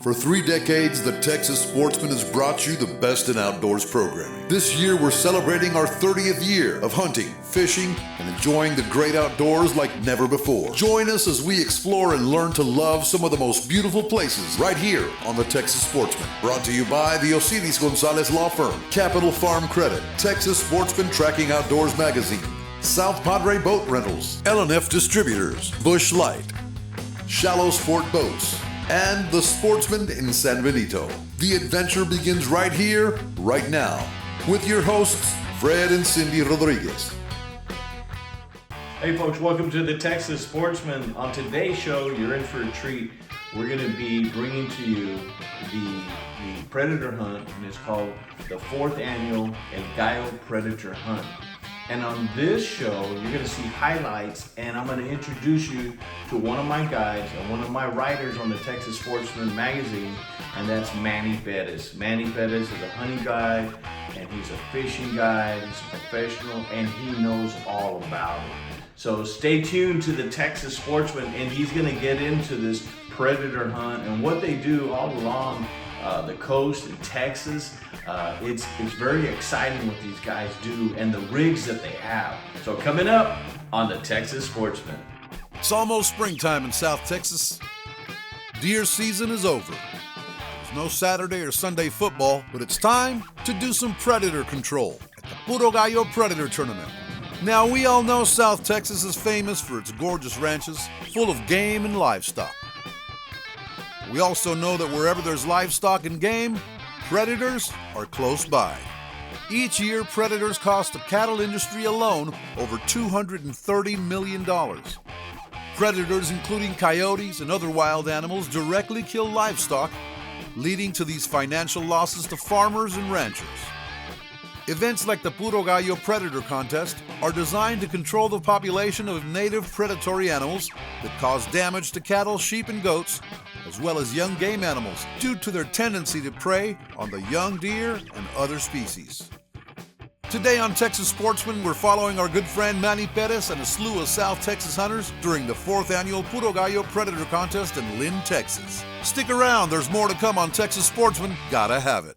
For 3 decades, the Texas Sportsman has brought you the best in outdoors programming. This year, we're celebrating our 30th year of hunting, fishing, and enjoying the great outdoors like never before. Join us as we explore and learn to love some of the most beautiful places right here on the Texas Sportsman. Brought to you by the Osiris Gonzalez Law Firm, Capital Farm Credit, Texas Sportsman Tracking Outdoors Magazine, South Padre Boat Rentals, L&F Distributors, Busch Light, Shallow Sport Boats, and the Sportsman in San Benito. The adventure begins right here, right now, with your hosts, Fred and Cindy Rodriguez. Hey folks, welcome to the Texas Sportsman. On today's show, you're in for a treat. We're going to be bringing to you the predator hunt, and it's called the 4th annual El Gallo Predator Hunt. And on this show, you're going to see highlights, and I'm going to introduce you to one of my guides and one of my writers on the Texas Sportsman magazine, and that's Manny Perez. Manny Perez is a hunting guide, and he's a fishing guide, he's a professional, and he knows all about it. So stay tuned to the Texas Sportsman, and he's going to get into this predator hunt and what they do all along the coast in Texas. It's very exciting what these guys do and the rigs that they have. So coming up on the Texas Sportsman. It's almost springtime in South Texas. Deer season is over. There's no Saturday or Sunday football, but it's time to do some predator control at the Puro Gallo Predator Tournament. Now, we all know South Texas is famous for its gorgeous ranches full of game and livestock. We also know that wherever there's livestock and game, predators are close by. Each year, predators cost the cattle industry alone over $230 million. Predators, including coyotes and other wild animals, directly kill livestock, leading to these financial losses to farmers and ranchers. Events like the Puro Gallo Predator Contest are designed to control the population of native predatory animals that cause damage to cattle, sheep, and goats, as well as young game animals, due to their tendency to prey on the young deer and other species. Today on Texas Sportsman, we're following our good friend Manny Perez and a slew of South Texas hunters during the 4th annual Puro Gallo Predator Contest in Lynn, Texas. Stick around, there's more to come on Texas Sportsman. Gotta have it.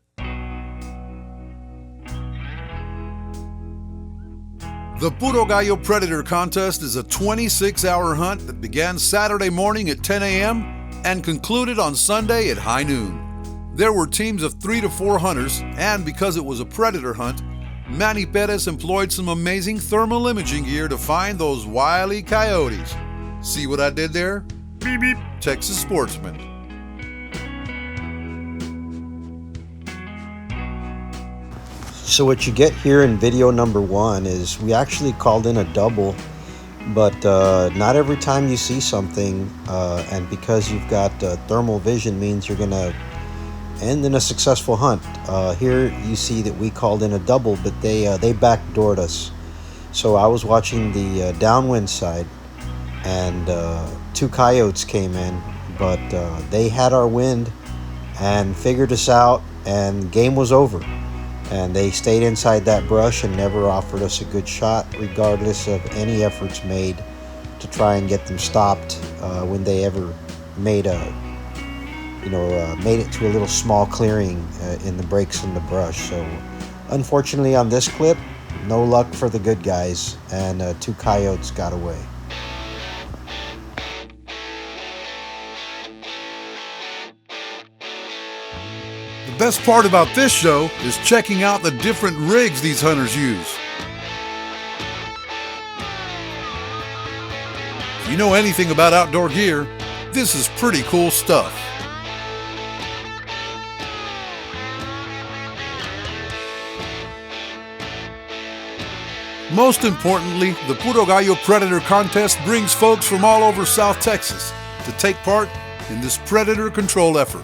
The Puro Gallo Predator Contest is a 26-hour hunt that began Saturday morning at 10 a.m. and concluded on Sunday at high noon. There were teams of 3 to 4 hunters, and because it was a predator hunt, Manny Perez employed some amazing thermal imaging gear to find those wily coyotes. See what I did there? Beep beep. Texas Sportsman. So what you get here in video number 1 is we actually called in a double, but not every time you see something, and because you've got thermal vision means you're going to end in a successful hunt. Here you see that we called in a double, but they backdoored us. So I was watching the downwind side, and 2 coyotes came in, but they had our wind and figured us out, and game was over. And they stayed inside that brush and never offered us a good shot, regardless of any efforts made to try and get them stopped when they ever made made it to a little small clearing in the breaks in the brush. So unfortunately on this clip, no luck for the good guys, and 2 coyotes got away. The best part about this show is checking out the different rigs these hunters use. If you know anything about outdoor gear, this is pretty cool stuff. Most importantly, the Puro Gallo Predator Contest brings folks from all over South Texas to take part in this predator control effort.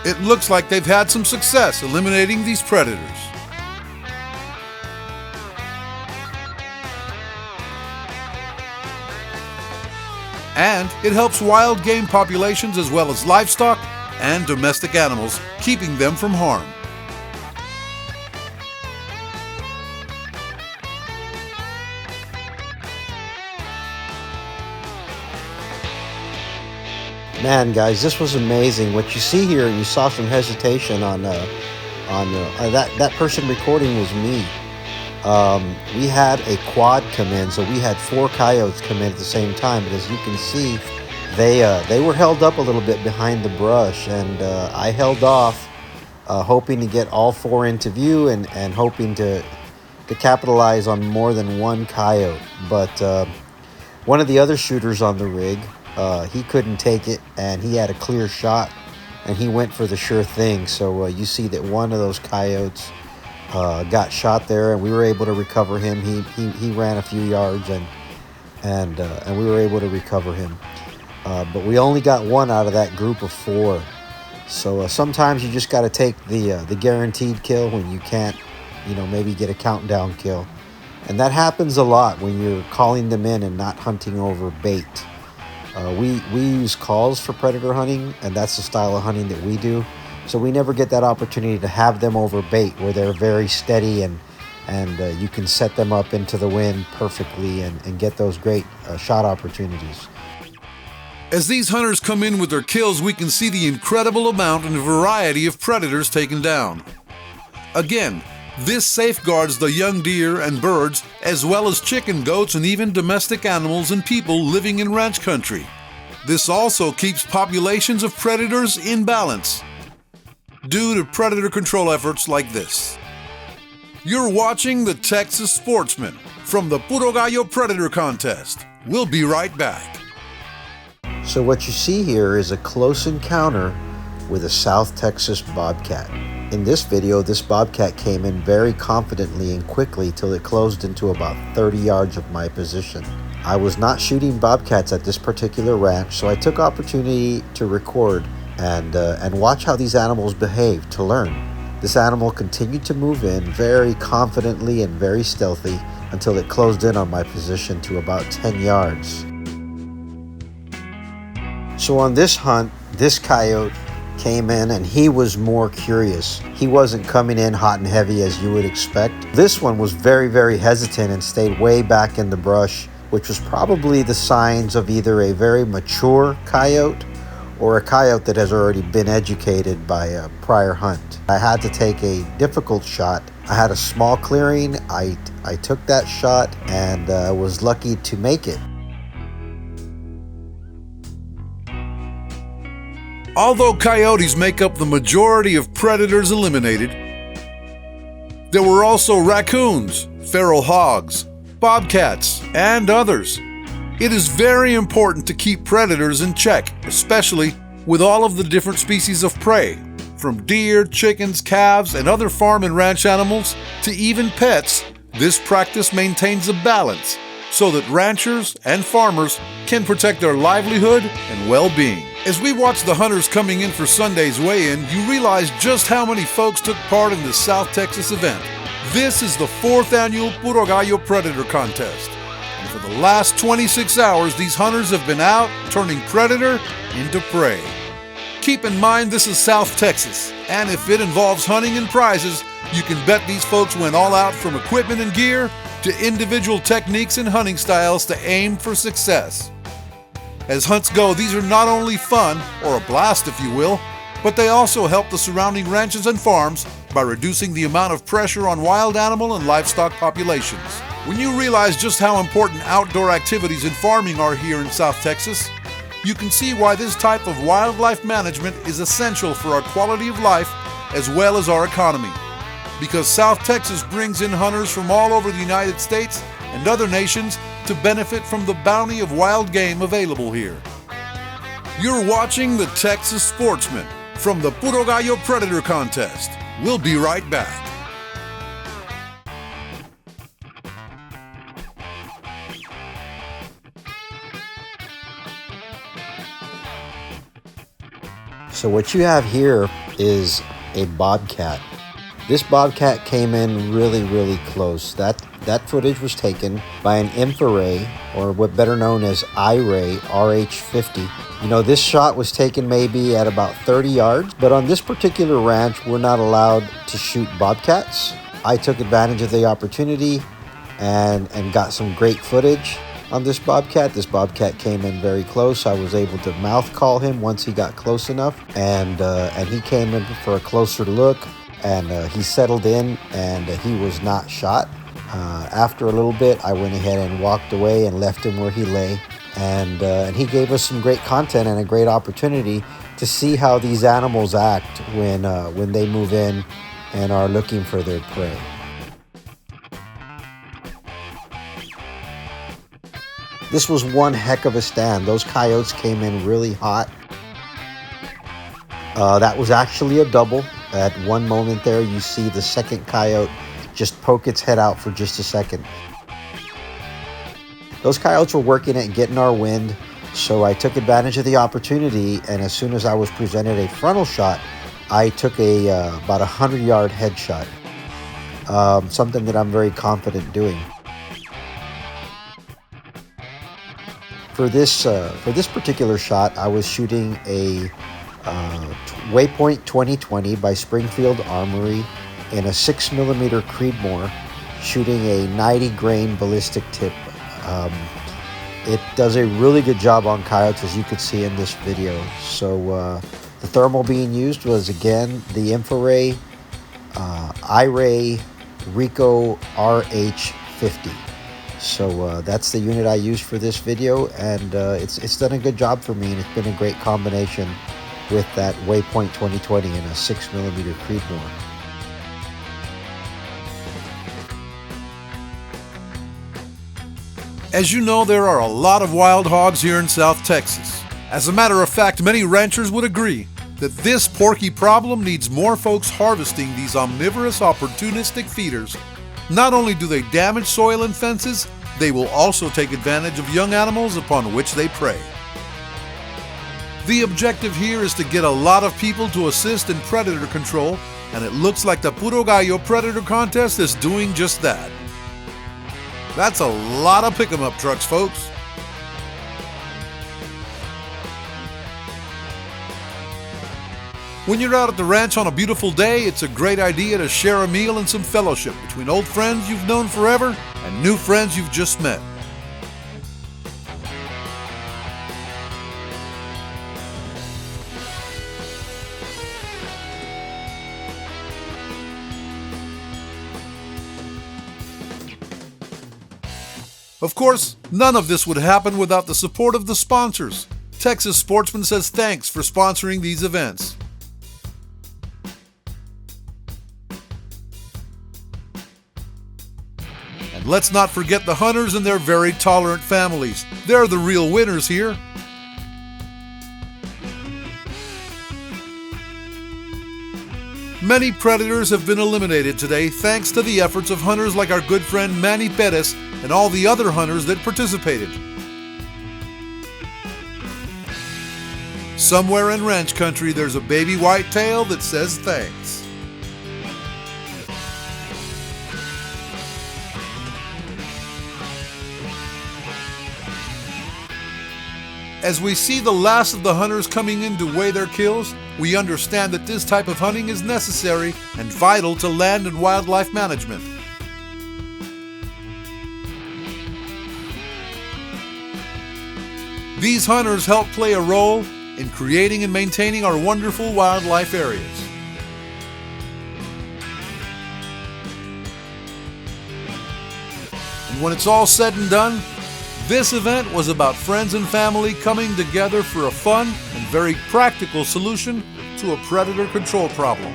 It looks like they've had some success eliminating these predators. And it helps wild game populations as well as livestock and domestic animals, keeping them from harm. Man, guys, this was amazing. What you see here, you saw some hesitation on that person recording was me. We had a quad come in, so we had 4 coyotes come in at the same time. But as you can see, they were held up a little bit behind the brush, and I held off, hoping to get all 4 into view and hoping to capitalize on more than 1 coyote. But one of the other shooters on the rig, he couldn't take it, and he had a clear shot, and he went for the sure thing. So you see that one of those coyotes got shot there, and we were able to recover him. He ran a few yards, and we were able to recover him. But we only got 1 out of that group of 4. So sometimes you just got to take the guaranteed kill when you can't, maybe get a countdown kill. And that happens a lot when you're calling them in and not hunting over bait. We use calls for predator hunting, and that's the style of hunting that we do. So we never get that opportunity to have them over bait where they're very steady and you can set them up into the wind perfectly and get those great shot opportunities. As these hunters come in with their kills, we can see the incredible amount and variety of predators taken down. Again, this safeguards the young deer and birds, as well as chicken, goats, and even domestic animals and people living in ranch country. This also keeps populations of predators in balance due to predator control efforts like this. You're watching the Texas Sportsman from the Puro Gallo Predator Contest. We'll be right back. So what you see here is a close encounter with a South Texas bobcat. In this video, this bobcat came in very confidently and quickly till it closed into about 30 yards of my position. I was not shooting bobcats at this particular ranch, so I took opportunity to record and watch how these animals behave to learn. This animal continued to move in very confidently and very stealthy until it closed in on my position to about 10 yards. So on this hunt, this coyote came in and he was more curious. He wasn't coming in hot and heavy as you would expect. This one was very, very hesitant and stayed way back in the brush, which was probably the signs of either a very mature coyote or a coyote that has already been educated by a prior hunt. I had to take a difficult shot. I had a small clearing. I took that shot and was lucky to make it. Although coyotes make up the majority of predators eliminated, there were also raccoons, feral hogs, bobcats, and others. It is very important to keep predators in check, especially with all of the different species of prey, from deer, chickens, calves, and other farm and ranch animals to even pets. This practice maintains a balance so that ranchers and farmers can protect their livelihood and well-being. As we watch the hunters coming in for Sunday's weigh-in, you realize just how many folks took part in this South Texas event. This is the 4th annual Puro Gallo Predator Contest. And for the last 26 hours, these hunters have been out turning predator into prey. Keep in mind this is South Texas, and if it involves hunting and prizes, you can bet these folks went all out from equipment and gear to individual techniques and hunting styles to aim for success. As hunts go, these are not only fun, or a blast if you will, but they also help the surrounding ranches and farms by reducing the amount of pressure on wild animal and livestock populations. When you realize just how important outdoor activities and farming are here in South Texas, you can see why this type of wildlife management is essential for our quality of life as well as our economy. Because South Texas brings in hunters from all over the United States and other nations to benefit from the bounty of wild game available here. You're watching the Texas Sportsman from the Puro Gallo Predator Contest. We'll be right back. So what you have here is a bobcat. This bobcat came in really close. That footage was taken by an infrared, or what better known as I-ray RH50. You know, this shot was taken maybe at about 30 yards, but on this particular ranch, we're not allowed to shoot bobcats. I took advantage of the opportunity and got some great footage on this bobcat. This bobcat came in very close. I was able to mouth call him once he got close enough, and he came in for a closer look, and he settled in, and he was not shot. After a little bit, I went ahead and walked away and left him where he lay, and he gave us some great content and a great opportunity to see how these animals act when they move in and are looking for their prey. This was one heck of a stand. Those coyotes came in really hot. That was actually a double. At one moment there, you see the second coyote just poke its head out for just a second. Those coyotes were working at getting our wind, so I took advantage of the opportunity, and as soon as I was presented a frontal shot, I took about 100-yard headshot. Something that I'm very confident doing. For this particular shot, I was shooting a Waypoint 2020 by Springfield Armory in a 6mm Creedmoor, shooting a 90 grain ballistic tip. It does a really good job on coyotes, as you could see in this video. So the thermal being used was, again, the infrared I-ray Rico RH50. So that's the unit I used for this video, and it's done a good job for me, and it's been a great combination with that Waypoint 2020 in a 6mm Creedmoor. As you know, there are a lot of wild hogs here in South Texas. As a matter of fact, many ranchers would agree that this porky problem needs more folks harvesting these omnivorous, opportunistic feeders. Not only do they damage soil and fences, they will also take advantage of young animals upon which they prey. The objective here is to get a lot of people to assist in predator control, and it looks like the Puro Gallo Predator Contest is doing just that. That's a lot of pick-em-up trucks, folks. When you're out at the ranch on a beautiful day, it's a great idea to share a meal and some fellowship between old friends you've known forever and new friends you've just met. Of course, none of this would happen without the support of the sponsors. Texas Sportsman says thanks for sponsoring these events. And let's not forget the hunters and their very tolerant families. They're the real winners here. Many predators have been eliminated today thanks to the efforts of hunters like our good friend Manny Perez and all the other hunters that participated. Somewhere in ranch country, there's a baby whitetail that says thanks. As we see the last of the hunters coming in to weigh their kills, we understand that this type of hunting is necessary and vital to land and wildlife management. These hunters help play a role in creating and maintaining our wonderful wildlife areas. And when it's all said and done, this event was about friends and family coming together for a fun and very practical solution to a predator control problem.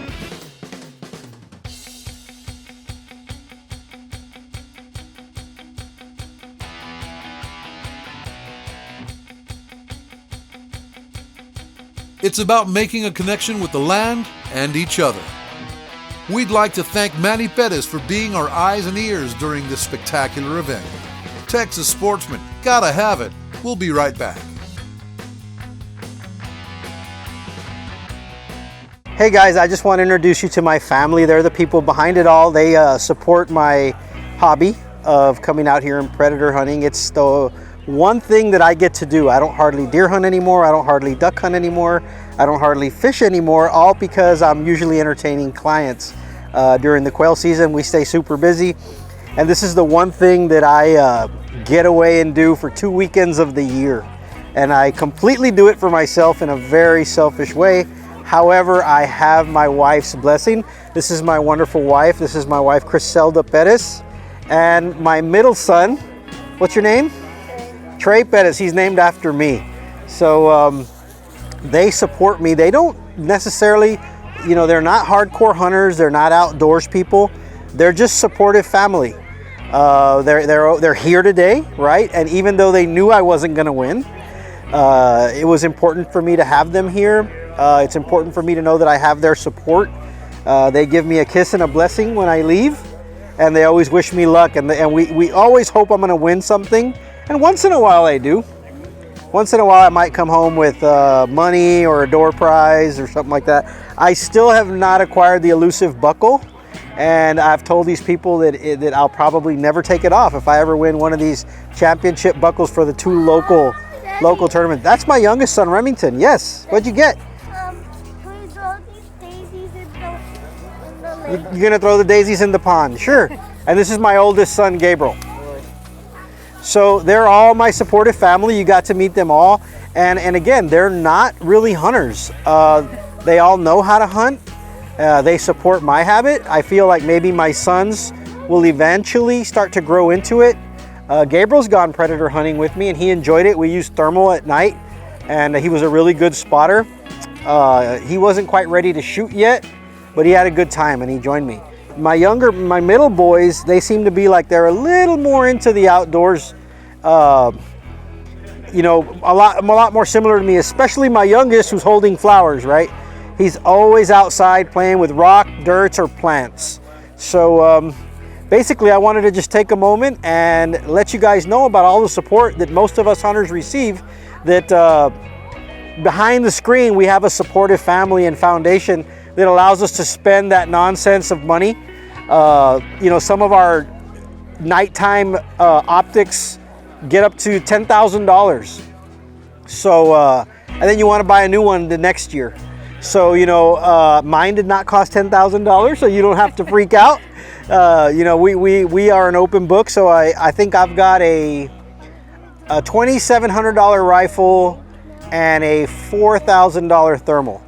It's about making a connection with the land and each other. We'd like to thank Manny Perez for being our eyes and ears during this spectacular event. Texas Sportsman, gotta have it. We'll be right back. Hey guys, I just want to introduce you to my family. They're the people behind it all. They support my hobby of coming out here and predator hunting. It's the one thing that I get to do. I don't hardly deer hunt anymore. I don't hardly duck hunt anymore. I don't hardly fish anymore, all because I'm usually entertaining clients. During the quail season, we stay super busy. And this is the one thing that I get away and do for 2 weekends of the year. And I completely do it for myself in a very selfish way. However, I have my wife's blessing. This is my wonderful wife. This is my wife, Criselda Perez. And my middle son, what's your name? Trey Perez. He's named after me. So they support me. They don't necessarily, you know, they're not hardcore hunters. They're not outdoors people. They're just supportive family. They're here today, right? And even though they knew I wasn't going to win, it was important for me to have them here. It's important for me to know that I have their support. They give me a kiss and a blessing when I leave, and they always wish me luck. And we always hope I'm going to win something. And once in a while I do. Once in a while I might come home with money or a door prize or something like that. I still have not acquired the elusive buckle, and I've told these people that I'll probably never take it off if I ever win one of these championship buckles for the 2 local tournaments. That's my youngest son, Remington. Yes. What'd you get? You're gonna throw the daisies in the pond, sure. And this is my oldest son, Gabriel. So they're all my supportive family. You got to meet them all. And again, they're not really hunters. They all know how to hunt. They support my habit. I feel like maybe my sons will eventually start to grow into it. Gabriel's gone predator hunting with me and he enjoyed it. We used thermal at night and he was a really good spotter. He wasn't quite ready to shoot yet, but he had a good time and he joined me. My middle boys, they seem to be like they're a little more into the outdoors. You know, a lot more similar to me, especially my youngest who's holding flowers, right? He's always outside playing with rock, dirt, or plants. So basically I wanted to just take a moment and let you guys know about all the support that most of us hunters receive, that behind the screen we have a supportive family and foundation that allows us to spend that nonsense of money. You know, some of our nighttime optics get up to $10,000. So, and then you want to buy a new one the next year. So, you know, mine did not cost $10,000, so you don't have to freak out. You know, we are an open book, so I think I've got a $2,700 rifle and a $4,000 thermal.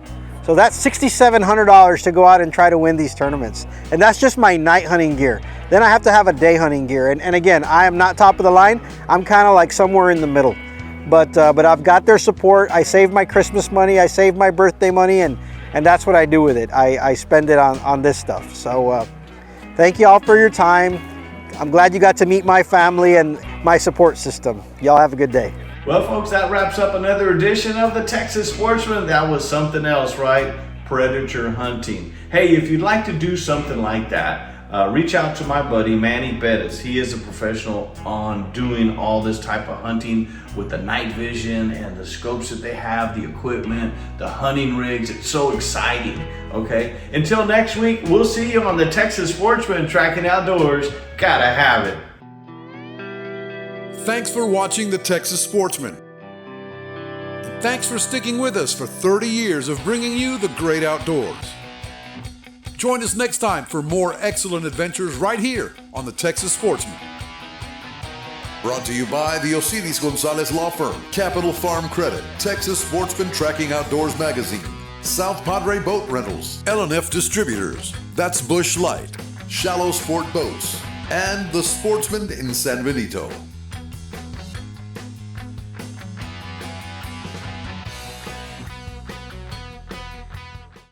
So that's $6,700 to go out and try to win these tournaments. And that's just my night hunting gear. Then I have to have a day hunting gear. And again, I am not top of the line. I'm kind of like somewhere in the middle. But I've got their support. I save my Christmas money. I save my birthday money. And that's what I do with it. I spend it on this stuff. So thank you all for your time. I'm glad you got to meet my family and my support system. Y'all have a good day. Well, folks, that wraps up another edition of the Texas Sportsman. That was something else, right? Predator hunting. Hey, if you'd like to do something like that, reach out to my buddy Manny Bettis. He is a professional on doing all this type of hunting with the night vision and the scopes that they have, the equipment, the hunting rigs. It's so exciting, okay? Until next week, we'll see you on the Texas Sportsman, tracking outdoors. Gotta have it. Thanks for watching The Texas Sportsman. And thanks for sticking with us for 30 years of bringing you the great outdoors. Join us next time for more excellent adventures right here on The Texas Sportsman. Brought to you by the Osiris Gonzalez Law Firm, Capital Farm Credit, Texas Sportsman Tracking Outdoors Magazine, South Padre Boat Rentals, L&F Distributors, That's Bush Light, Shallow Sport Boats, and The Sportsman in San Benito.